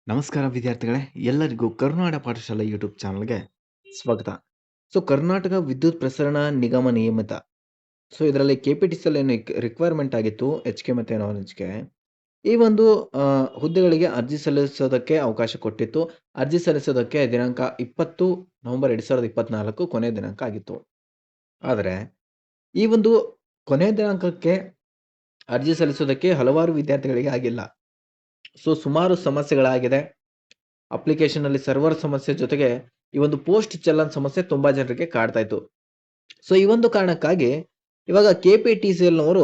ನಮಸ್ಕಾರ ವಿದ್ಯಾರ್ಥಿಗಳೇ, ಎಲ್ಲರಿಗೂ ಕರ್ನಾಟಕ ಪಾಠಶಾಲೆ ಯೂಟ್ಯೂಬ್ ಚಾನಲ್ಗೆ ಸ್ವಾಗತ. ಕರ್ನಾಟಕ ವಿದ್ಯುತ್ ಪ್ರಸರಣ ನಿಗಮ ನಿಯಮಿತ. ಇದರಲ್ಲಿ KPTCL ಏನು ರಿಕ್ವೈರ್ಮೆಂಟ್ ಆಗಿತ್ತು, HK ಮತ್ತು NON-HK, ಈ ಒಂದು ಹುದ್ದೆಗಳಿಗೆ ಅರ್ಜಿ ಸಲ್ಲಿಸೋದಕ್ಕೆ ಅವಕಾಶ ಕೊಟ್ಟಿತ್ತು. ಅರ್ಜಿ ಸಲ್ಲಿಸೋದಕ್ಕೆ ದಿನಾಂಕ 20 ನವೆಂಬರ್ 2024 ಕೊನೆಯ ದಿನಾಂಕ ಆಗಿತ್ತು. ಆದರೆ ಈ ಒಂದು ಕೊನೆಯ ದಿನಾಂಕಕ್ಕೆ ಅರ್ಜಿ ಸಲ್ಲಿಸೋದಕ್ಕೆ ಹಲವಾರು ವಿದ್ಯಾರ್ಥಿಗಳಿಗೆ ಆಗಿಲ್ಲ. ಸುಮಾರು ಸಮಸ್ಯೆಗಳಾಗಿದೆ. ಅಪ್ಲಿಕೇಶನ್‌ನಲ್ಲಿ ಸರ್ವರ್ ಸಮಸ್ಯೆ ಜೊತೆಗೆ ಈ ಒಂದು ಪೋಸ್ಟ್ ಚಲನ್ ಸಮಸ್ಯೆ ತುಂಬಾ ಜನರಿಗೆ ಕಾಡ್ತಾ ಇತ್ತು. ಈ ಒಂದು ಕಾರಣಕ್ಕಾಗಿ ಇವಾಗ KPTCLನವರು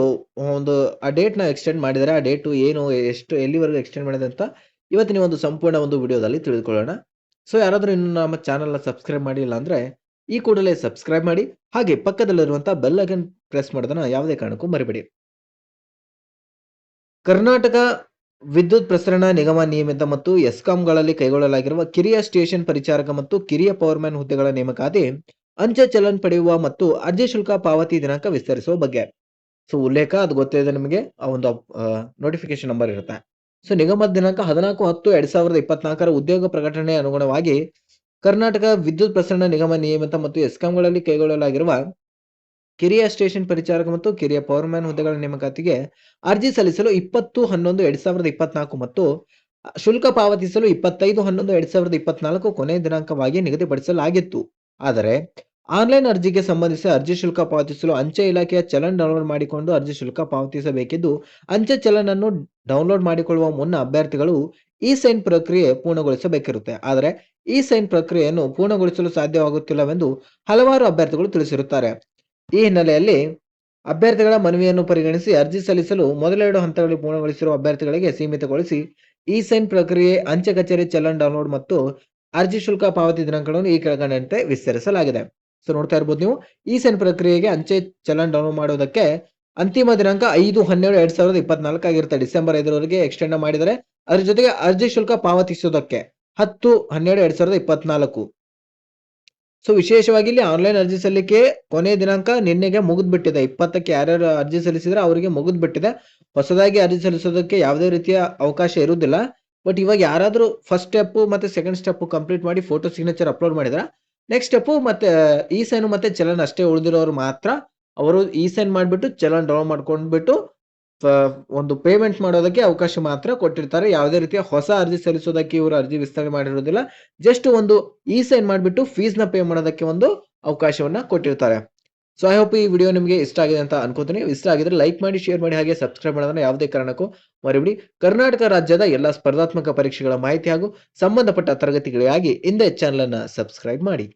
ಒಂದು ಆ ಡೇಟ್‌ನ ಎಕ್ಸ್ಟೆಂಡ್ ಮಾಡಿದ್ದಾರೆ. ಆ ಡೇಟು ಏನು, ಎಷ್ಟು, ಎಲ್ಲಿವರೆಗೂ ಎಕ್ಸ್ಟೆಂಡ್ ಮಾಡಿದೆ ಅಂತ ಇವತ್ತಿನ ಒಂದು ಸಂಪೂರ್ಣ ಒಂದು ವಿಡಿಯೋದಲ್ಲಿ ತಿಳಿದುಕೊಳ್ಳೋಣ. ಯಾರಾದರೂ ಇನ್ನೂ ನಮ್ಮ ಚಾನಲ್‌ನ ಸಬ್ಸ್ಕ್ರೈಬ್ ಮಾಡಿಲ್ಲ ಅಂದ್ರೆ ಈ ಕೂಡಲೇ ಸಬ್ಸ್ಕ್ರೈಬ್ ಮಾಡಿ, ಹಾಗೆ ಪಕ್ಕದಲ್ಲಿರುವಂಥ ಬೆಲ್ ಐಕಾನ್ ಪ್ರೆಸ್ ಮಾಡೋದನ್ನ ಯಾವುದೇ ಕಾರಣಕ್ಕೂ ಮರಿಬೇಡಿ. ಕರ್ನಾಟಕ ವಿದ್ಯುತ್ ಪ್ರಸರಣ ನಿಗಮ ನಿಯಮಿತ ಮತ್ತು ಎಸ್ಕಾಂಗಳಲ್ಲಿ ಕೈಗೊಳ್ಳಲಾಗಿರುವ ಕಿರಿಯ ಸ್ಟೇಷನ್ ಪರಿಚಾರಕ ಮತ್ತು ಕಿರಿಯ ಪವರ್ಮ್ಯಾನ್ ಹುದ್ದೆಗಳ ನೇಮಕಾತಿ ಅಂಚೆ ಚಲನ್ ಪಡೆಯುವ ಮತ್ತು ಅರ್ಜಿ ಶುಲ್ಕ ಪಾವತಿ ದಿನಾಂಕ ವಿಸ್ತರಿಸುವ ಬಗ್ಗೆ ಉಲ್ಲೇಖ ಅದು ಗೊತ್ತಿದೆ ನಿಮಗೆ. ಆ ಒಂದು ನೋಟಿಫಿಕೇಶನ್ ನಂಬರ್ ಇರುತ್ತೆ. ನಿಗಮದ ದಿನಾಂಕ 14/10/2024 ಉದ್ಯೋಗ ಪ್ರಕಟಣೆ ಅನುಗುಣವಾಗಿ ಕರ್ನಾಟಕ ವಿದ್ಯುತ್ ಪ್ರಸರಣ ನಿಗಮ ನಿಯಮಿತ ಮತ್ತು ಎಸ್ಕಾಂಗಳಲ್ಲಿ ಕೈಗೊಳ್ಳಲಾಗಿರುವ ಕಿರಿಯ ಸ್ಟೇಷನ್ ಪರಿಚಾರಕ ಮತ್ತು ಕಿರಿಯ ಪವರ್ಮ್ಯಾನ್ ಹುದ್ದೆಗಳ ನೇಮಕಾತಿಗೆ ಅರ್ಜಿ ಸಲ್ಲಿಸಲು 20/11/2024 ಮತ್ತು ಶುಲ್ಕ ಪಾವತಿಸಲು 25/11/2024 ಕೊನೆಯ ದಿನಾಂಕವಾಗಿ ನಿಗದಿಪಡಿಸಲಾಗಿತ್ತು. ಆದರೆ ಆನ್ಲೈನ್ ಅರ್ಜಿಗೆ ಸಂಬಂಧಿಸಿ ಅರ್ಜಿ ಶುಲ್ಕ ಪಾವತಿಸಲು ಅಂಚೆ ಇಲಾಖೆಯ ಚಲನ್ ಡೌನ್ಲೋಡ್ ಮಾಡಿಕೊಂಡು ಅರ್ಜಿ ಶುಲ್ಕ ಪಾವತಿಸಬೇಕಿದ್ದು, ಅಂಚೆ ಚಲನ್ ಅನ್ನು ಡೌನ್ಲೋಡ್ ಮಾಡಿಕೊಳ್ಳುವ ಮುನ್ನ ಅಭ್ಯರ್ಥಿಗಳು ಇ ಸೈನ್ ಪ್ರಕ್ರಿಯೆ ಪೂರ್ಣಗೊಳಿಸಬೇಕಿರುತ್ತೆ. ಆದರೆ ಇ ಸೈನ್ ಪ್ರಕ್ರಿಯೆಯನ್ನು ಪೂರ್ಣಗೊಳಿಸಲು ಸಾಧ್ಯವಾಗುತ್ತಿಲ್ಲವೆಂದು ಹಲವಾರು ಅಭ್ಯರ್ಥಿಗಳು ತಿಳಿಸಿರುತ್ತಾರೆ. ಈ ಹಿನ್ನೆಲೆಯಲ್ಲಿ ಅಭ್ಯರ್ಥಿಗಳ ಮನವಿಯನ್ನು ಪರಿಗಣಿಸಿ ಅರ್ಜಿ ಸಲ್ಲಿಸಲು ಮೊದಲೆರಡು ಹಂತಗಳಲ್ಲಿ ಪೂರ್ಣಗೊಳಿಸಿರುವ ಅಭ್ಯರ್ಥಿಗಳಿಗೆ ಸೀಮಿತಗೊಳಿಸಿ ಇ ಸೈನ್ ಪ್ರಕ್ರಿಯೆ, ಅಂಚೆ ಕಚೇರಿ ಚಲನ್ ಡೌನ್ಲೋಡ್ ಮತ್ತು ಅರ್ಜಿ ಶುಲ್ಕ ಪಾವತಿ ದಿನಾಂಕಗಳನ್ನು ಈ ಕೆಳಕಂಡಂತೆ ವಿಸ್ತರಿಸಲಾಗಿದೆ. ನೋಡ್ತಾ ಇರಬಹುದು ನೀವು, ಇ ಸೈನ್ ಪ್ರಕ್ರಿಯೆಗೆ ಅಂಚೆ ಚಲನ್ ಡೌನ್ಲೋಡ್ ಮಾಡೋದಕ್ಕೆ ಅಂತಿಮ ದಿನಾಂಕ 5/12/2024 ಆಗಿರುತ್ತೆ. ಡಿಸೆಂಬರ್ 5ರವರೆಗೆ ಎಕ್ಸ್ಟೆಂಡ್ ಮಾಡಿದರೆ. ಅದ್ರ ಜೊತೆಗೆ ಅರ್ಜಿ ಶುಲ್ಕ ಪಾವತಿಸೋದಕ್ಕೆ 10/12/2024. ವಿಶೇಷವಾಗಿ ಇಲ್ಲಿ ಆನ್ಲೈನ್ ಅರ್ಜಿ ಸಲ್ಲಿಕೆ ಕೊನೆಯ ದಿನಾಂಕ ನಿನ್ನೆಗೆ ಮುಗಿದ್ಬಿಟ್ಟಿದೆ. 20ಕ್ಕೆ ಯಾರ್ಯಾರು ಅರ್ಜಿ ಸಲ್ಲಿಸಿದ್ರೆ ಅವರಿಗೆ ಮುಗಿದ್ಬಿಟ್ಟಿದೆ. ಹೊಸದಾಗಿ ಅರ್ಜಿ ಸಲ್ಲಿಸೋದಕ್ಕೆ ಯಾವುದೇ ರೀತಿಯ ಅವಕಾಶ ಇರುವುದಿಲ್ಲ. ಬಟ್ ಇವಾಗ ಯಾರಾದರೂ ಫಸ್ಟ್ ಸ್ಟೆಪ್ ಮತ್ತೆ ಸೆಕೆಂಡ್ ಸ್ಟೆಪ್ ಕಂಪ್ಲೀಟ್ ಮಾಡಿ ಫೋಟೋ ಸಿಗ್ನೇಚರ್ ಅಪ್ಲೋಡ್ ಮಾಡಿದ್ರೆ, ನೆಕ್ಸ್ಟ್ ಸ್ಟೆಪ್ ಮತ್ತೆ ಇ ಸೈನ್ ಮತ್ತೆ ಚಲನ್ ಅಷ್ಟೇ ಉಳಿದಿರೋರು ಮಾತ್ರ ಅವರು ಇ ಸೈನ್ ಮಾಡಿಬಿಟ್ಟು ಚಲನ್ ಡೌನ್ಲೋಡ್ ಮಾಡ್ಕೊಂಡ್ಬಿಟ್ಟು ಒಂದು ಪೇಮೆಂಟ್ ಮಾಡೋದಕ್ಕೆ ಅವಕಾಶ ಮಾತ್ರ ಕೊಟ್ಟಿರ್ತಾರೆ. ಯಾವುದೇ ರೀತಿಯ ಹೊಸ ಅರ್ಜಿ ಸಲ್ಲಿಸೋದಕ್ಕೆ ಇವರು ಅರ್ಜಿ ವಿಸ್ತರಣೆ ಮಾಡಿರೋದಿಲ್ಲ. ಜಸ್ಟ್ ಒಂದು ಇ ಸೈನ್ ಮಾಡಿಬಿಟ್ಟು ಫೀಸ್ನ ಪೇ ಮಾಡೋದಕ್ಕೆ ಒಂದು ಅವಕಾಶವನ್ನ ಕೊಟ್ಟಿರ್ತಾರೆ. ಐ ಹೋಪ್ ಈ ವಿಡಿಯೋ ನಿಮಗೆ ಇಷ್ಟ ಆಗಿದೆ ಅಂತ ಅನ್ಕೋತೀನಿ. ಇಷ್ಟ ಆಗಿದ್ರೆ ಲೈಕ್ ಮಾಡಿ, ಶೇರ್ ಮಾಡಿ, ಹಾಗೆ ಸಬ್ಸ್ಕ್ರೈಬ್ ಮಾಡೋದನ್ನ ಯಾವುದೇ ಕಾರಣಕ್ಕೂ ಮರಿಬೇಡಿ. ಕರ್ನಾಟಕ ರಾಜ್ಯದ ಎಲ್ಲಾ ಸ್ಪರ್ಧಾತ್ಮಕ ಪರೀಕ್ಷೆಗಳ ಮಾಹಿತಿ ಹಾಗೂ ಸಂಬಂಧಪಟ್ಟ ತರಗತಿಗಳಿಗಾಗಿ ಹಿಂದೆ ಚಾನಲ್ ಅನ್ನ ಸಬ್ಸ್ಕ್ರೈಬ್ ಮಾಡಿ.